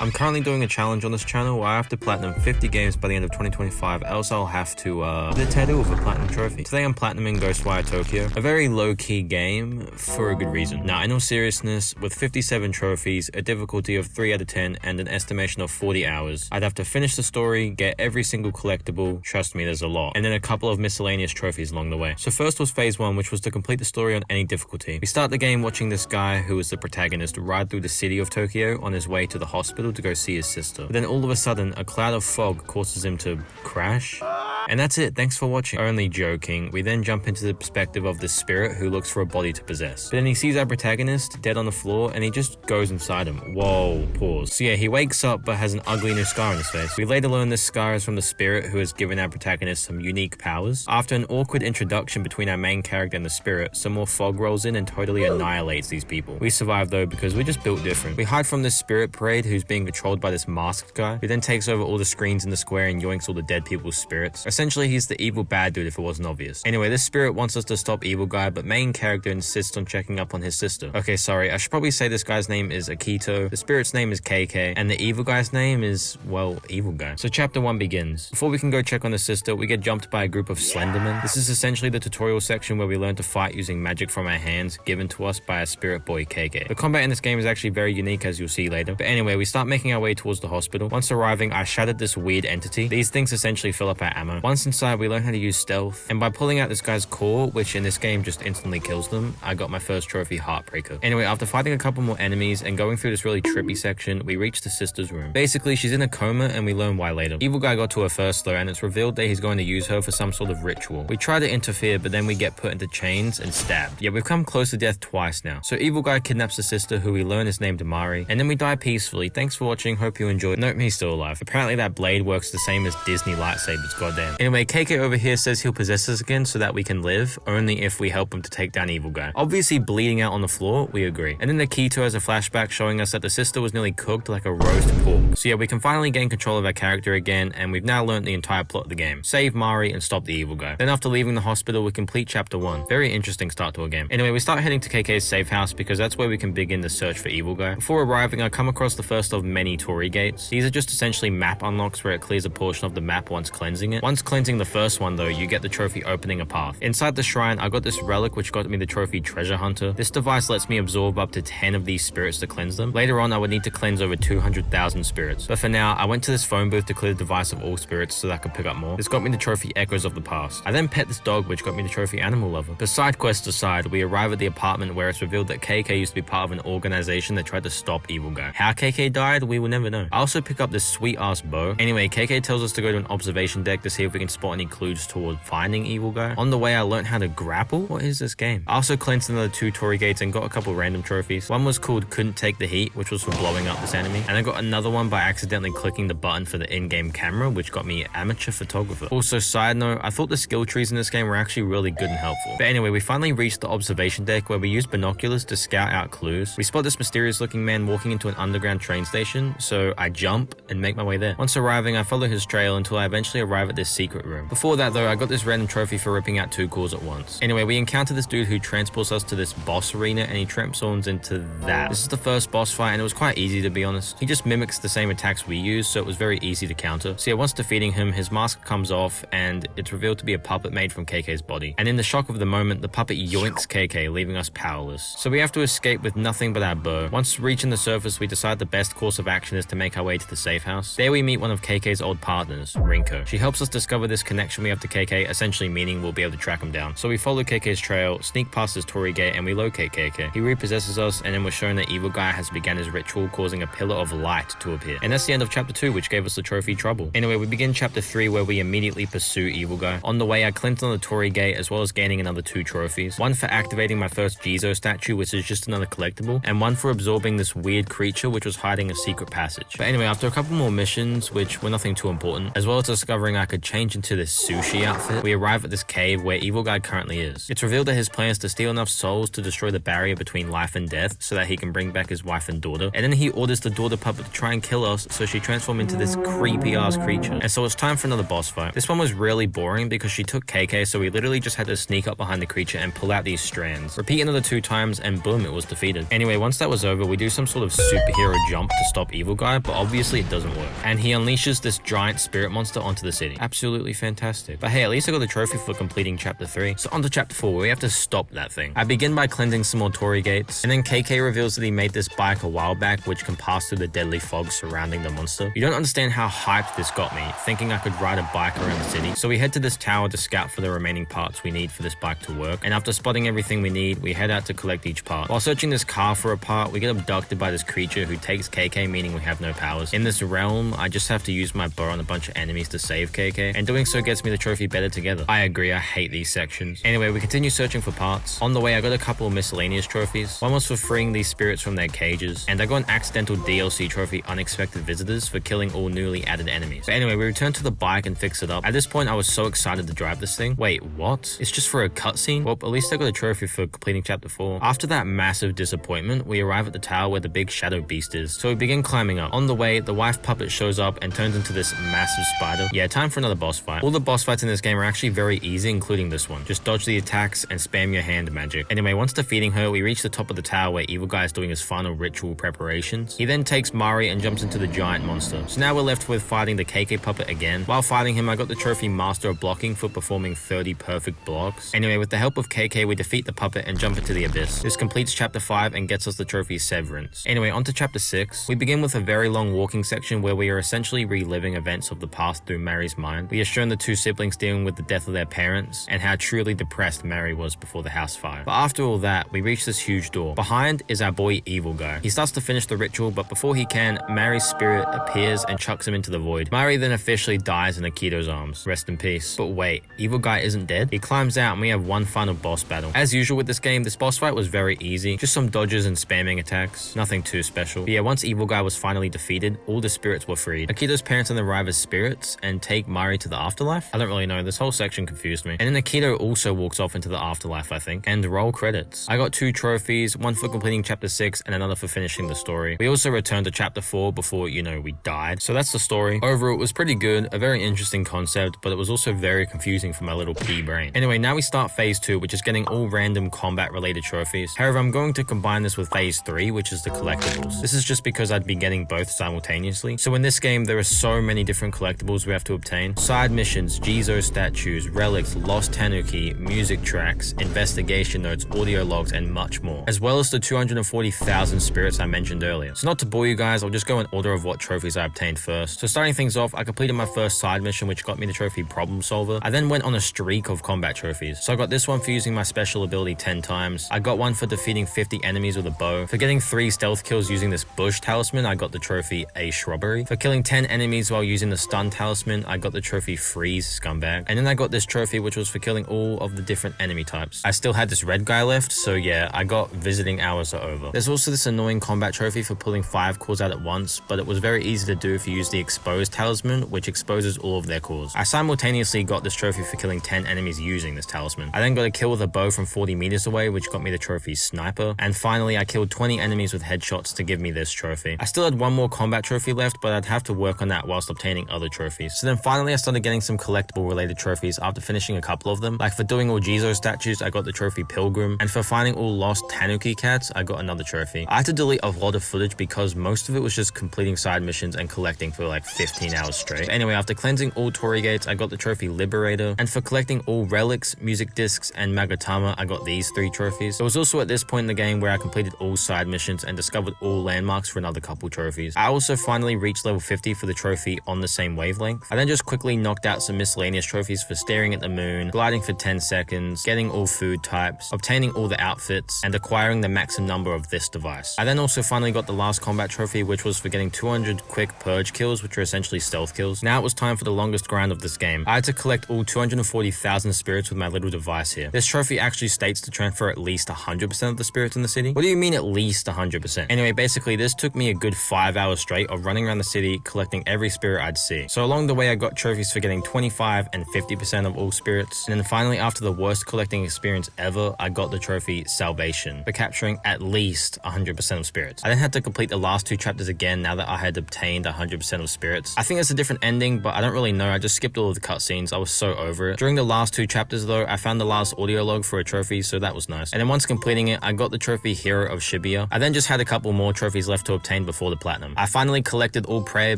I'm currently doing a challenge on this channel where I have to platinum 50 games by the end of 2025, else I'll have to the tattoo of a platinum trophy. Today I'm platinuming Ghostwire Tokyo, a very low-key game for a good reason. Now, in all seriousness, with 57 trophies, a difficulty of 3 out of 10, and an estimation of 40 hours, I'd have to finish the story, get every single collectible, trust me, there's a lot, and then a couple of miscellaneous trophies along the way. So first was phase 1, which was to complete the story on any difficulty. We start the game watching this guy, who is the protagonist, ride through the city of Tokyo on his way to the hospital to go see his sister. But then all of a sudden, a cloud of fog causes him to crash. And that's it, thanks for watching. Only joking. We then jump into the perspective of this spirit who looks for a body to possess. But then he sees our protagonist dead on the floor and he just goes inside him. Whoa, pause. So yeah, he wakes up but has an ugly new scar on his face. We later learn this scar is from the spirit who has given our protagonist some unique powers. After an awkward introduction between our main character and the spirit, some more fog rolls in and totally annihilates these people. We survive though because we're just built different. We hide from this spirit parade who's being controlled by this masked guy, who then takes over all the screens in the square and yoinks all the dead people's spirits. Essentially, he's the evil bad dude if it wasn't obvious. Anyway, this spirit wants us to stop evil guy, but main character insists on checking up on his sister. Okay, sorry, I should probably say this guy's name is Akito, the spirit's name is KK, and the evil guy's name is, well, evil guy. So chapter 1 begins. Before we can go check on the sister, we get jumped by a group of Slendermen. This is essentially the tutorial section where we learn to fight using magic from our hands given to us by our spirit boy KK. The combat in this game is actually very unique, as you'll see later. But anyway, we start making our way towards the hospital. Once arriving, I shattered this weird entity. These things essentially fill up our ammo. Once inside, we learn how to use stealth, and by pulling out this guy's core, which in this game just instantly kills them, I got my first trophy, Heartbreaker. Anyway, after fighting a couple more enemies and going through this really trippy section, we reach the sister's room. Basically, she's in a coma and we learn why later. Evil guy got to her first though, and it's revealed that he's going to use her for some sort of ritual. We try to interfere, but then we get put into chains and stabbed. Yeah, we've come close to death twice now. So evil guy kidnaps the sister, who we learn is named Amari, and then we die peacefully. Thanks for watching, hope you enjoyed. Nope, he's still alive. Apparently that blade works the same as Disney lightsabers, goddamn. Anyway, KK over here says he'll possess us again so that we can live, only if we help him to take down evil guy. Obviously bleeding out on the floor, we agree. And then the Akito has a flashback showing us that the sister was nearly cooked like a roast pork. So yeah, we can finally gain control of our character again, and we've now learned the entire plot of the game. Save Mari and stop the evil guy. Then after leaving the hospital, we complete chapter 1. Very interesting start to a game. Anyway, we start heading to KK's safe house because that's where we can begin the search for evil guy. Before arriving, I come across the first of many Torii gates. These are just essentially map unlocks where it clears a portion of the map once cleansing it. Once cleansing the first one though, you get the trophy opening a path. Inside the shrine, I got this relic which got me the trophy Treasure Hunter. This device lets me absorb up to 10 of these spirits to cleanse them. Later on, I would need to cleanse over 200,000 spirits. But for now, I went to this phone booth to clear the device of all spirits so that I could pick up more. This got me the trophy Echoes of the Past. I then pet this dog which got me the trophy Animal Lover. But side quests aside, we arrive at the apartment where it's revealed that KK used to be part of an organization that tried to stop evil guy. How KK died, we will never know. I also pick up this sweet ass bow. Anyway, KK tells us to go to an observation deck to see if we can spot any clues towards finding evil guy. On the way, I learned how to grapple. What is this game? I also cleansed another 2 Torii gates and got a couple random trophies. One was called Couldn't Take the Heat, which was for blowing up this enemy. And I got another one by accidentally clicking the button for the in-game camera, which got me Amateur Photographer. Also, side note, I thought the skill trees in this game were actually really good and helpful. But anyway, we finally reached the observation deck where we use binoculars to scout out clues. We spot this mysterious looking man walking into an underground train station, so I jump and make my way there. Once arriving, I follow his trail until I eventually arrive at this secret room. Before that though, I got this random trophy for ripping out 2 cores at once. Anyway, we encounter this dude who transports us to this boss arena and he transforms into that. This is the first boss fight and it was quite easy to be honest. He just mimics the same attacks we use, so it was very easy to counter. So yeah, once defeating him, his mask comes off and it's revealed to be a puppet made from KK's body. And in the shock of the moment, the puppet yoinks KK, leaving us powerless. So we have to escape with nothing but our bow. Once reaching the surface, we decide the best course of action is to make our way to the safe house. There we meet one of KK's old partners, Rinko. She helps us discover this connection we have to KK, essentially meaning we'll be able to track him down. So we follow KK's trail, sneak past his Torii gate, and we locate KK. He repossesses us, and then we're shown that evil guy has begun his ritual, causing a pillar of light to appear. And that's the end of chapter 2, which gave us the trophy Trouble. Anyway, we begin chapter 3 where we immediately pursue evil guy. On the way, I cleansed on the Torii gate as well as gaining another 2 trophies. One for activating my first Jizo statue, which is just another collectible, and one for absorbing this weird creature which was hiding a secret passage. But anyway, after a couple more missions, which were nothing too important, as well as discovering I could change change into this sushi outfit, we arrive at this cave where Evil Guy currently is. It's revealed that his plan is to steal enough souls to destroy the barrier between life and death so that he can bring back his wife and daughter, and then he orders the daughter puppet to try and kill us so she transforms into this creepy ass creature. And so it's time for another boss fight. This one was really boring because she took KK, so we literally just had to sneak up behind the creature and pull out these strands. Repeat another 2 times and boom, it was defeated. Anyway, once that was over, we do some sort of superhero jump to stop Evil Guy, but obviously it doesn't work. And he unleashes this giant spirit monster onto the city. Absolutely fantastic. But hey, at least I got the trophy for completing chapter 3. So on to chapter 4, where we have to stop that thing. I begin by cleansing some more Torii gates, and then KK reveals that he made this bike a while back which can pass through the deadly fog surrounding the monster. You don't understand how hyped this got me, thinking I could ride a bike around the city. So we head to this tower to scout for the remaining parts we need for this bike to work, and after spotting everything we need, we head out to collect each part. While searching this car for a part, we get abducted by this creature who takes KK, meaning we have no powers. In this realm, I just have to use my bow on a bunch of enemies to save KK, and doing so gets me the trophy better together. I agree, I hate these sections. Anyway, we continue searching for parts. On the way, I got a couple of miscellaneous trophies. One was for freeing these spirits from their cages, and I got an accidental DLC trophy, Unexpected Visitors, for killing all newly added enemies. But anyway, we return to the bike and fix it up. At this point, I was so excited to drive this thing. Wait, what? It's just for a cutscene? Well, at least I got a trophy for completing chapter 4. After that massive disappointment, we arrive at the tower where the big shadow beast is. So we begin climbing up. On the way, the wife puppet shows up and turns into this massive spider. Yeah, time for another boss fight. All the boss fights in this game are actually very easy, including this one. Just dodge the attacks and spam your hand magic. Anyway, once defeating her, we reach the top of the tower where Evil Guy is doing his final ritual preparations. He then takes Mari and jumps into the giant monster. So now we're left with fighting the KK puppet again. While fighting him, I got the trophy Master of Blocking for performing 30 perfect blocks. Anyway, with the help of KK, we defeat the puppet and jump into the abyss. This completes chapter 5 and gets us the trophy Severance. Anyway, on to chapter 6. We begin with a very long walking section where we are essentially reliving events of the past through Mary's mind. We are shown the 2 siblings dealing with the death of their parents and how truly depressed Mary was before the house fire. But after all that, we reach this huge door. Behind is our boy Evil Guy. He starts to finish the ritual, but before he can, Mary's spirit appears and chucks him into the void. Mary then officially dies in Akito's arms. Rest in peace. But wait, Evil Guy isn't dead? He climbs out and we have one final boss battle. As usual with this game, this boss fight was very easy. Just some dodges and spamming attacks. Nothing too special. But yeah, once Evil Guy was finally defeated, all the spirits were freed. Akito's parents then arrive as spirits and take Mari to the afterlife? I don't really know, this whole section confused me. And then Akito also walks off into the afterlife, I think. And roll credits. I got 2 trophies, one for completing chapter 6 and another for finishing the story. We also returned to chapter 4 before, you know, we died. So that's the story. Overall, it was pretty good, a very interesting concept, but it was also very confusing for my little pea brain. Anyway, now we start phase 2, which is getting all random combat related trophies. However, I'm going to combine this with phase 3, which is the collectibles. This is just because I'd be getting both simultaneously. So in this game, there are so many different collectibles we have to obtain. Side missions, Jizo statues, relics, lost tanuki, music tracks, investigation notes, audio logs, and much more. As well as the 240,000 spirits I mentioned earlier. So not to bore you guys, I'll just go in order of what trophies I obtained first. So starting things off, I completed my first side mission, which got me the trophy Problem Solver. I then went on a streak of combat trophies. So I got this one for using my special ability 10 times. I got one for defeating 50 enemies with a bow. For getting 3 stealth kills using this bush talisman, I got the trophy A Shrubbery. For killing 10 enemies while using the stun talisman, I got the trophy Freeze Scumbag. And then I got this trophy, which was for killing all of the different enemy types. I still had this red guy left, so yeah, I got visiting hours are over. There's also this annoying combat trophy for pulling 5 cores out at once, but it was very easy to do if you use the exposed talisman, which exposes all of their cores. I simultaneously got this trophy for killing 10 enemies using this talisman. I then got a kill with a bow from 40 meters away, which got me the trophy Sniper. And finally, I killed 20 enemies with headshots to give me this trophy. I still had one more combat trophy left, but I'd have to work on that whilst obtaining other trophies. So then finally I started getting some collectible related trophies after finishing a couple of them. Like for doing all Jizo statues, I got the trophy Pilgrim, and for finding all lost Tanuki cats, I got another trophy. I had to delete a lot of footage because most of it was just completing side missions and collecting for like 15 hours straight. But anyway, after cleansing all Torii gates, I got the trophy Liberator, and for collecting all relics, music discs, and Magatama, I got these 3 trophies. It was also at this point in the game where I completed all side missions and discovered all landmarks for another couple trophies. I also finally reached level 50 for the trophy On the Same Wavelength. I then just quickly knocked out some miscellaneous trophies for staring at the moon, gliding for 10 seconds, getting all food types, obtaining all the outfits, and acquiring the maximum number of this device. I then also finally got the last combat trophy, which was for getting 200 quick purge kills, which are essentially stealth kills. Now it was time for the longest grind of this game. I had to collect all 240,000 spirits with my little device here. This trophy actually states to transfer at least 100% of the spirits in the city. What do you mean at least 100%? Anyway, basically this took me a good 5 hours straight of running around the city collecting every spirit I'd see. So along the way I got trophies trophies for getting 25 and 50% of all spirits. And then finally, after the worst collecting experience ever, I got the trophy Salvation for capturing at least 100% of spirits. I then had to complete the last 2 chapters again now that I had obtained 100% of spirits. I think it's a different ending, but I don't really know. I just skipped all of the cutscenes. I was so over it. During the last 2 chapters though, I found the last audio log for a trophy, so that was nice. And then once completing it, I got the trophy Hero of Shibuya. I then just had a couple more trophies left to obtain before the platinum. I finally collected all prayer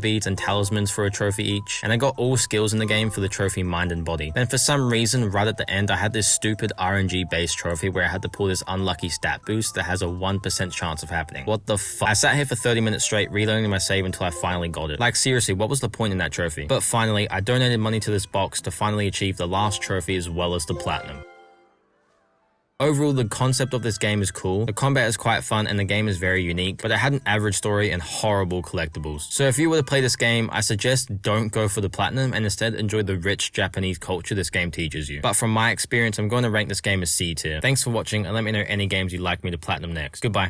beads and talismans for a trophy each, and I got all skills in the game for the trophy Mind and Body. Then for some reason, right at the end, I had this stupid RNG based trophy where I had to pull this unlucky stat boost that has a 1% chance of happening. What the fuck? I sat here for 30 minutes straight reloading my save until I finally got it. Like seriously, what was the point in that trophy? But finally, I donated money to this box to finally achieve the last trophy as well as the platinum. Overall, the concept of this game is cool, the combat is quite fun, and the game is very unique, but it had an average story and horrible collectibles. So if you were to play this game, I suggest don't go for the platinum and instead enjoy the rich Japanese culture this game teaches you. But from my experience, I'm going to rank this game as C tier. Thanks for watching, and let me know any games you'd like me to platinum next. Goodbye.